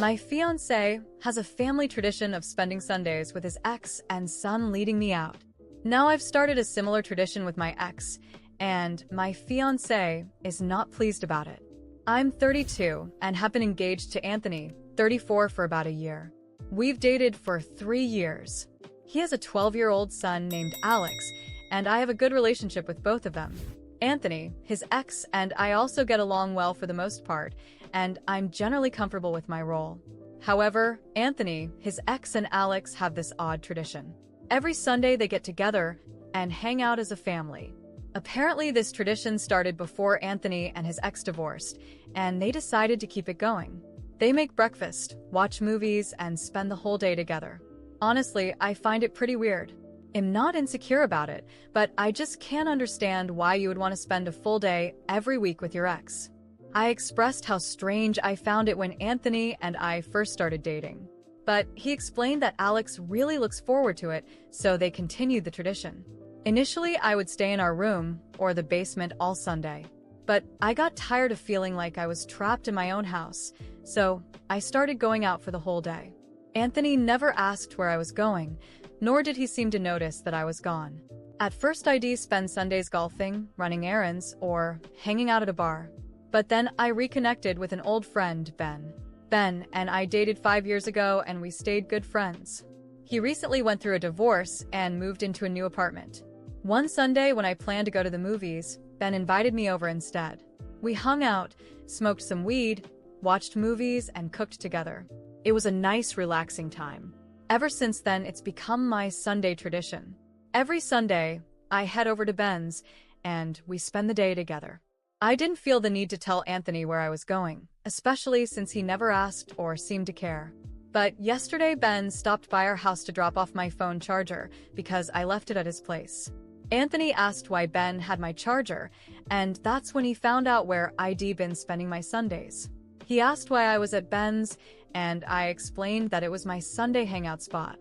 My fiancé has a family tradition of spending Sundays with his ex and son leading me out. Now I've started a similar tradition with my ex, and my fiancé is not pleased about it. I'm 32 and have been engaged to Anthony, 34, for about a year. We've dated for 3 years. He has a 12-year-old son named Alex, and I have a good relationship with both of them. Anthony, his ex, and I also get along well for the most part, and I'm generally comfortable with my role. However, Anthony, his ex, and Alex have this odd tradition. Every Sunday they get together and hang out as a family. Apparently, this tradition started before Anthony and his ex divorced, and they decided to keep it going. They make breakfast, watch movies, and spend the whole day together. Honestly, I find it pretty weird. I'm not insecure about it, but I just can't understand why you would want to spend a full day every week with your ex. I expressed how strange I found it when Anthony and I first started dating. But he explained that Alex really looks forward to it, so they continued the tradition. Initially, I would stay in our room or the basement all Sunday. But I got tired of feeling like I was trapped in my own house, so I started going out for the whole day. Anthony never asked where I was going, nor did he seem to notice that I was gone. At first, I'd spend Sundays golfing, running errands, or hanging out at a bar. But then I reconnected with an old friend, Ben. Ben and I dated 5 years ago, and we stayed good friends. He recently went through a divorce and moved into a new apartment. One Sunday, when I planned to go to the movies, Ben invited me over instead. We hung out, smoked some weed, watched movies, and cooked together. It was a nice, relaxing time. Ever since then, it's become my Sunday tradition. Every Sunday, I head over to Ben's, and we spend the day together. I didn't feel the need to tell Anthony where I was going, especially since he never asked or seemed to care. But yesterday, Ben stopped by our house to drop off my phone charger because I left it at his place. Anthony asked why Ben had my charger, and that's when he found out where I'd been spending my Sundays. He asked why I was at Ben's, and I explained that it was my Sunday hangout spot.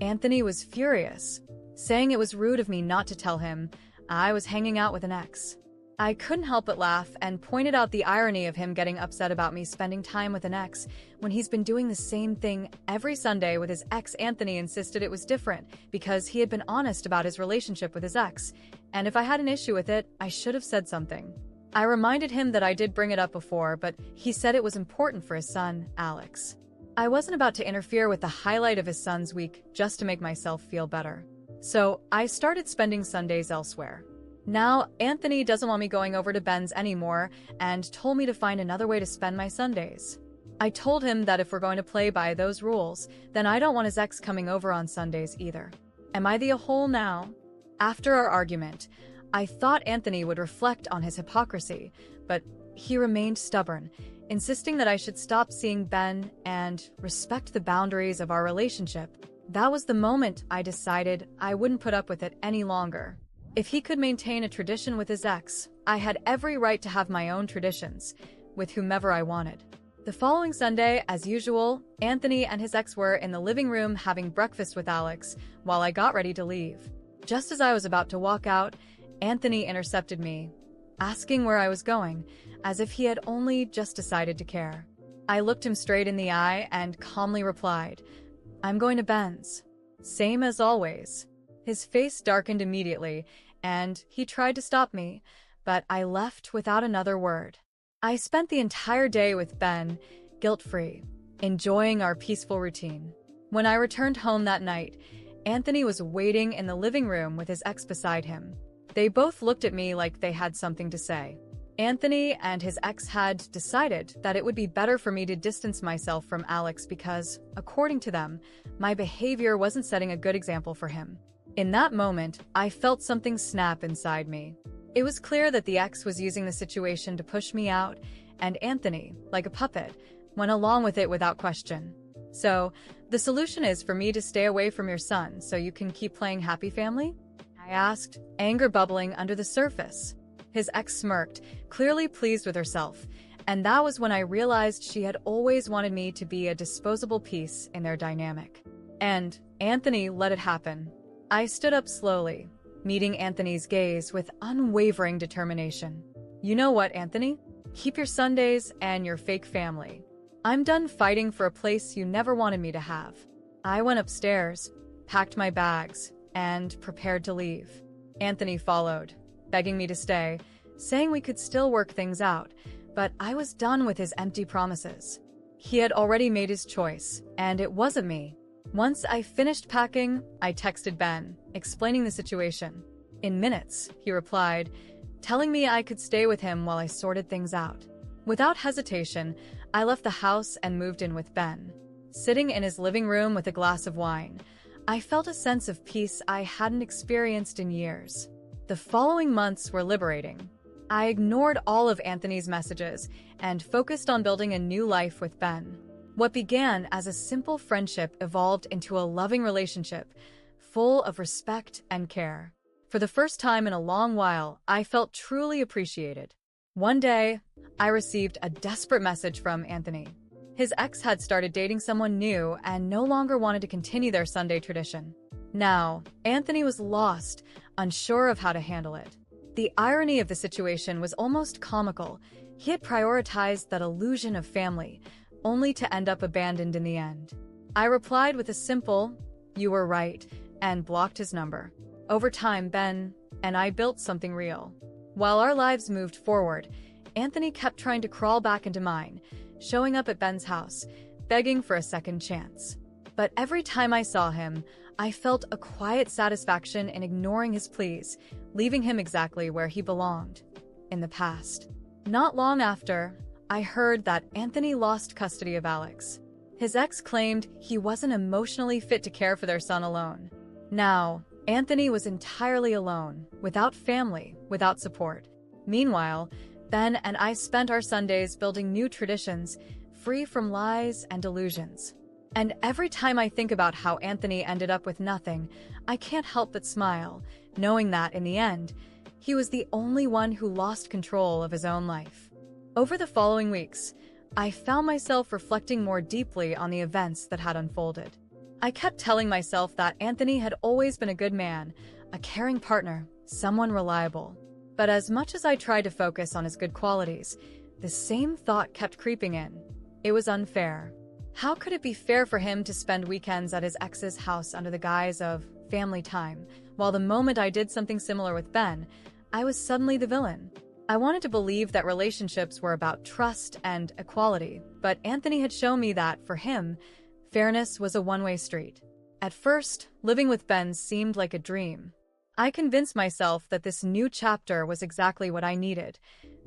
Anthony was furious, saying it was rude of me not to tell him I was hanging out with an ex. I couldn't help but laugh and pointed out the irony of him getting upset about me spending time with an ex when he's been doing the same thing every Sunday with his ex. Anthony insisted it was different because he had been honest about his relationship with his ex, and if I had an issue with it, I should have said something. I reminded him that I did bring it up before, but he said it was important for his son, Alex. I wasn't about to interfere with the highlight of his son's week just to make myself feel better. So I started spending Sundays elsewhere. Now, Anthony doesn't want me going over to Ben's anymore and told me to find another way to spend my Sundays. I told him that if we're going to play by those rules, then I don't want his ex coming over on Sundays either. Am I the a-hole now? After our argument, I thought Anthony would reflect on his hypocrisy, but he remained stubborn, insisting that I should stop seeing Ben and respect the boundaries of our relationship. That was the moment I decided I wouldn't put up with it any longer. If he could maintain a tradition with his ex, I had every right to have my own traditions, with whomever I wanted. The following Sunday, as usual, Anthony and his ex were in the living room having breakfast with Alex while I got ready to leave. Just as I was about to walk out, Anthony intercepted me, asking where I was going, as if he had only just decided to care. I looked him straight in the eye and calmly replied, "I'm going to Ben's." Same as always. His face darkened immediately, and he tried to stop me, but I left without another word. I spent the entire day with Ben, guilt-free, enjoying our peaceful routine. When I returned home that night, Anthony was waiting in the living room with his ex beside him. They both looked at me like they had something to say. Anthony and his ex had decided that it would be better for me to distance myself from Alex because, according to them, my behavior wasn't setting a good example for him. In that moment, I felt something snap inside me. It was clear that the ex was using the situation to push me out, and Anthony, like a puppet, went along with it without question. So, the solution is for me to stay away from your son so you can keep playing happy family? I asked, anger bubbling under the surface. His ex smirked, clearly pleased with herself, and that was when I realized she had always wanted me to be a disposable piece in their dynamic. And Anthony let it happen. I stood up slowly, meeting Anthony's gaze with unwavering determination. "You know what, Anthony? Keep your Sundays and your fake family. I'm done fighting for a place you never wanted me to have. I went upstairs, packed my bags, and prepared to leave. Anthony followed, begging me to stay, saying we could still work things out, but I was done with his empty promises. He had already made his choice, and it wasn't me. Once I finished packing, I texted Ben, explaining the situation. In minutes, he replied, telling me I could stay with him while I sorted things out. Without hesitation, I left the house and moved in with Ben. Sitting in his living room with a glass of wine, I felt a sense of peace I hadn't experienced in years. The following months were liberating. I ignored all of Anthony's messages and focused on building a new life with Ben. What began as a simple friendship evolved into a loving relationship, full of respect and care. For the first time in a long while, I felt truly appreciated. One day, I received a desperate message from Anthony. His ex had started dating someone new and no longer wanted to continue their Sunday tradition. Now, Anthony was lost, unsure of how to handle it. The irony of the situation was almost comical. He had prioritized that illusion of family, only to end up abandoned in the end. I replied with a simple, "You were right," and blocked his number. Over time, Ben and I built something real. While our lives moved forward, Anthony kept trying to crawl back into mine, showing up at Ben's house, begging for a second chance. But every time I saw him, I felt a quiet satisfaction in ignoring his pleas, leaving him exactly where he belonged, in the past. Not long after, I heard that Anthony lost custody of Alex. His ex claimed he wasn't emotionally fit to care for their son alone. Now, Anthony was entirely alone, without family, without support. Meanwhile, Ben and I spent our Sundays building new traditions, free from lies and delusions. And every time I think about how Anthony ended up with nothing, I can't help but smile, knowing that, in the end, he was the only one who lost control of his own life. Over the following weeks, I found myself reflecting more deeply on the events that had unfolded. I kept telling myself that Anthony had always been a good man, a caring partner, someone reliable. But as much as I tried to focus on his good qualities, the same thought kept creeping in. It was unfair. How could it be fair for him to spend weekends at his ex's house under the guise of family time, while the moment I did something similar with Ben, I was suddenly the villain? I wanted to believe that relationships were about trust and equality, but Anthony had shown me that, for him, fairness was a one-way street. At first, living with Ben seemed like a dream. I convinced myself that this new chapter was exactly what I needed.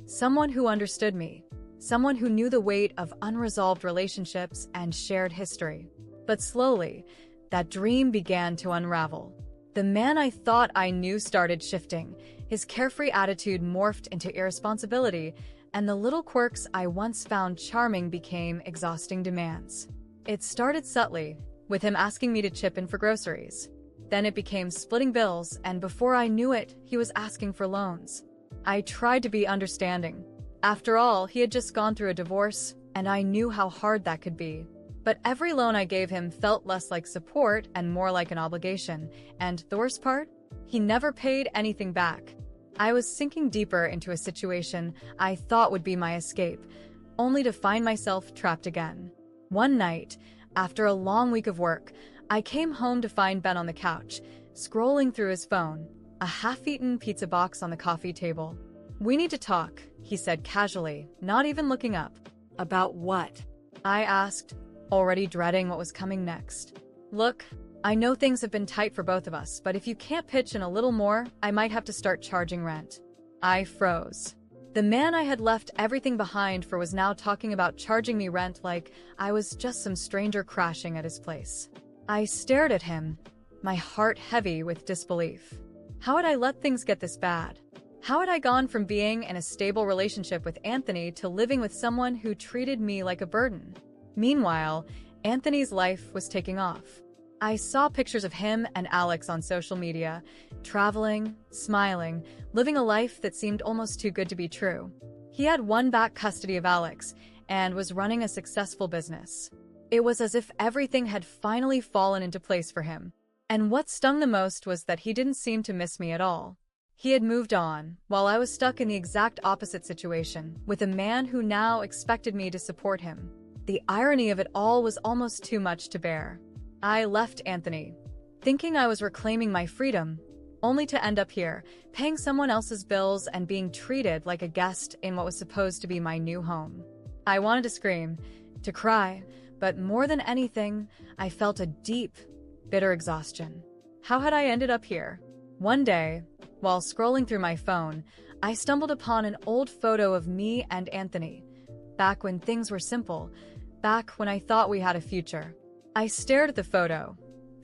Someone who understood me. Someone who knew the weight of unresolved relationships and shared history. But slowly, that dream began to unravel. The man I thought I knew started shifting. His carefree attitude morphed into irresponsibility, and the little quirks I once found charming became exhausting demands. It started subtly, with him asking me to chip in for groceries. Then it became splitting bills, and before I knew it, he was asking for loans. I tried to be understanding. After all, he had just gone through a divorce, and I knew how hard that could be. But every loan I gave him felt less like support and more like an obligation, and the worst part? He never paid anything back. I was sinking deeper into a situation I thought would be my escape, only to find myself trapped again. One night, after a long week of work, I came home to find Ben on the couch, scrolling through his phone, a half-eaten pizza box on the coffee table. "We need to talk," he said casually, not even looking up. "About what?" I asked, already dreading what was coming next. "Look, I know things have been tight for both of us, but if you can't pitch in a little more, I might have to start charging rent." I froze. The man I had left everything behind for was now talking about charging me rent like I was just some stranger crashing at his place. I stared at him, my heart heavy with disbelief. How had I let things get this bad? How had I gone from being in a stable relationship with Anthony to living with someone who treated me like a burden? Meanwhile, Anthony's life was taking off. I saw pictures of him and Alex on social media, traveling, smiling, living a life that seemed almost too good to be true. He had won back custody of Alex and was running a successful business. It was as if everything had finally fallen into place for him. And what stung the most was that he didn't seem to miss me at all. He had moved on, while I was stuck in the exact opposite situation, with a man who now expected me to support him. The irony of it all was almost too much to bear. I left Anthony, thinking I was reclaiming my freedom, only to end up here, paying someone else's bills and being treated like a guest in what was supposed to be my new home. I wanted to scream, to cry, but more than anything, I felt a deep, bitter exhaustion. How had I ended up here? One day, while scrolling through my phone, I stumbled upon an old photo of me and Anthony, back when things were simple, back when I thought we had a future. I stared at the photo,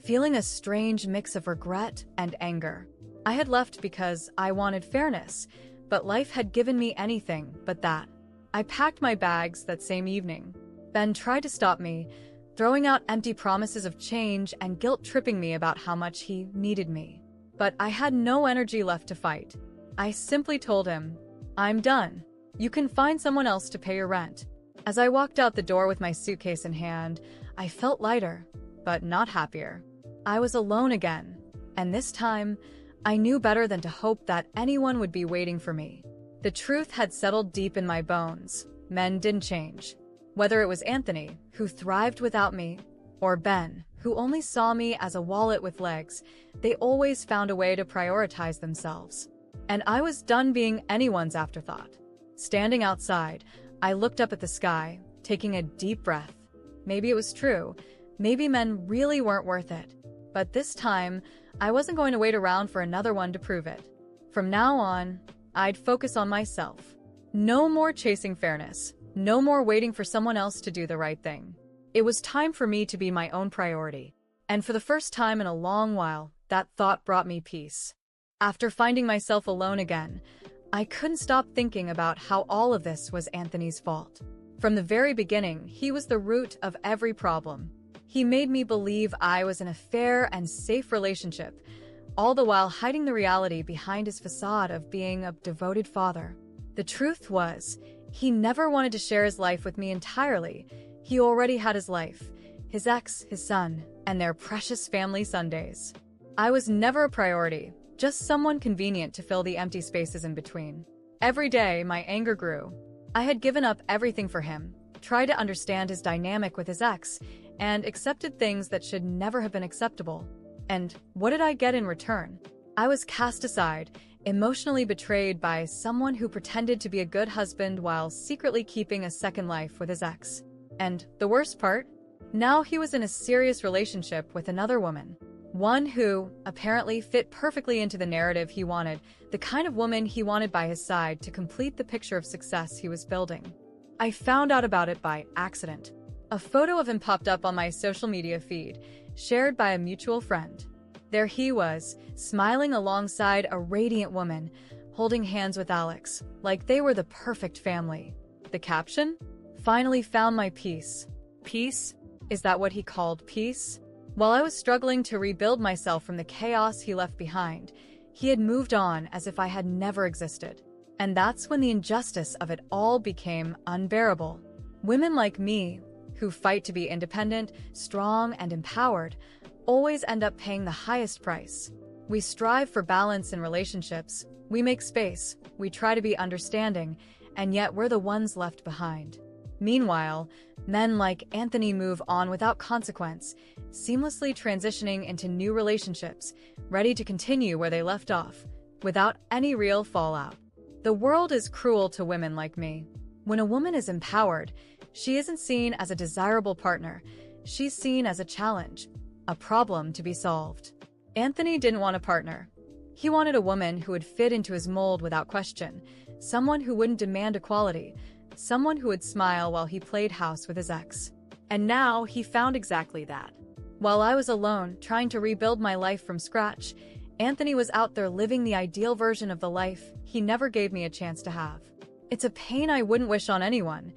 feeling a strange mix of regret and anger. I had left because I wanted fairness, but life had given me anything but that. I packed my bags that same evening. Ben tried to stop me, throwing out empty promises of change and guilt-tripping me about how much he needed me. But I had no energy left to fight. I simply told him, "I'm done. You can find someone else to pay your rent." As I walked out the door with my suitcase in hand, I felt lighter, but not happier. I was alone again, and this time, I knew better than to hope that anyone would be waiting for me. The truth had settled deep in my bones. Men didn't change. Whether it was Anthony, who thrived without me, or Ben, who only saw me as a wallet with legs, they always found a way to prioritize themselves. And I was done being anyone's afterthought. Standing outside, I looked up at the sky, taking a deep breath. Maybe it was true. Maybe men really weren't worth it. But this time, I wasn't going to wait around for another one to prove it. From now on, I'd focus on myself. No more chasing fairness. No more waiting for someone else to do the right thing. It was time for me to be my own priority. And for the first time in a long while, that thought brought me peace. After finding myself alone again, I couldn't stop thinking about how all of this was Anthony's fault. From the very beginning, he was the root of every problem. He made me believe I was in a fair and safe relationship, all the while hiding the reality behind his facade of being a devoted father. The truth was, he never wanted to share his life with me entirely. He already had his life, his ex, his son, and their precious family Sundays. I was never a priority, just someone convenient to fill the empty spaces in between. Every day, my anger grew. I had given up everything for him, tried to understand his dynamic with his ex, and accepted things that should never have been acceptable. And what did I get in return? I was cast aside, emotionally betrayed by someone who pretended to be a good husband while secretly keeping a second life with his ex. And the worst part? Now he was in a serious relationship with another woman. One who, apparently, fit perfectly into the narrative he wanted, the kind of woman he wanted by his side to complete the picture of success he was building. I found out about it by accident. A photo of him popped up on my social media feed, shared by a mutual friend. There he was, smiling alongside a radiant woman, holding hands with Alex, like they were the perfect family. The caption? "Finally found my peace." Peace? Is that what he called peace? While I was struggling to rebuild myself from the chaos he left behind, he had moved on as if I had never existed. And that's when the injustice of it all became unbearable. Women like me, who fight to be independent, strong, and empowered, always end up paying the highest price. We strive for balance in relationships, we make space, we try to be understanding, and yet we're the ones left behind. Meanwhile, men like Anthony move on without consequence, seamlessly transitioning into new relationships, ready to continue where they left off, without any real fallout. The world is cruel to women like me. When a woman is empowered, she isn't seen as a desirable partner, she's seen as a challenge, a problem to be solved. Anthony didn't want a partner. He wanted a woman who would fit into his mold without question, someone who wouldn't demand equality, someone who would smile while he played house with his ex. And now he found exactly that. While I was alone, trying to rebuild my life from scratch, Anthony was out there living the ideal version of the life he never gave me a chance to have. It's a pain I wouldn't wish on anyone,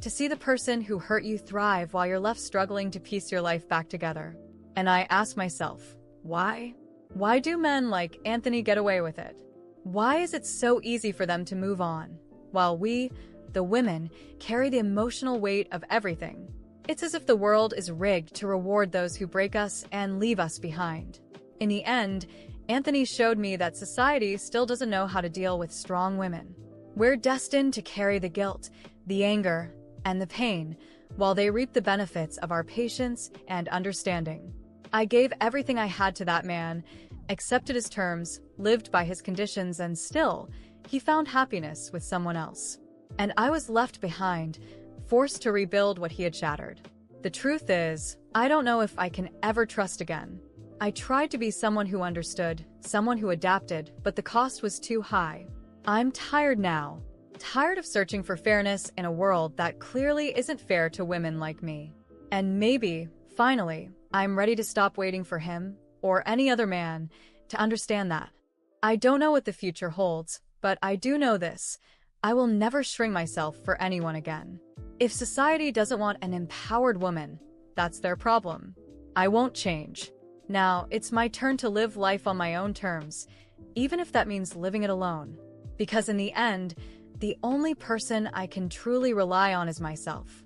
to see the person who hurt you thrive while you're left struggling to piece your life back together. And I ask myself, why? Why do men like Anthony get away with it? Why is it so easy for them to move on, while we, the women, carry the emotional weight of everything? It's as if the world is rigged to reward those who break us and leave us behind. In the end, Anthony showed me that society still doesn't know how to deal with strong women. We're destined to carry the guilt, the anger, and the pain, while they reap the benefits of our patience and understanding. I gave everything I had to that man, accepted his terms, lived by his conditions, and still, he found happiness with someone else. And I was left behind, forced to rebuild what he had shattered. The truth is, I don't know if I can ever trust again. I tried to be someone who understood, someone who adapted, but the cost was too high. I'm tired now. Tired of searching for fairness in a world that clearly isn't fair to women like me. And maybe, finally, I'm ready to stop waiting for him, or any other man, to understand that. I don't know what the future holds, but I do know this. I will never shrink myself for anyone again. If society doesn't want an empowered woman, that's their problem. I won't change. Now, it's my turn to live life on my own terms, even if that means living it alone. Because in the end, the only person I can truly rely on is myself.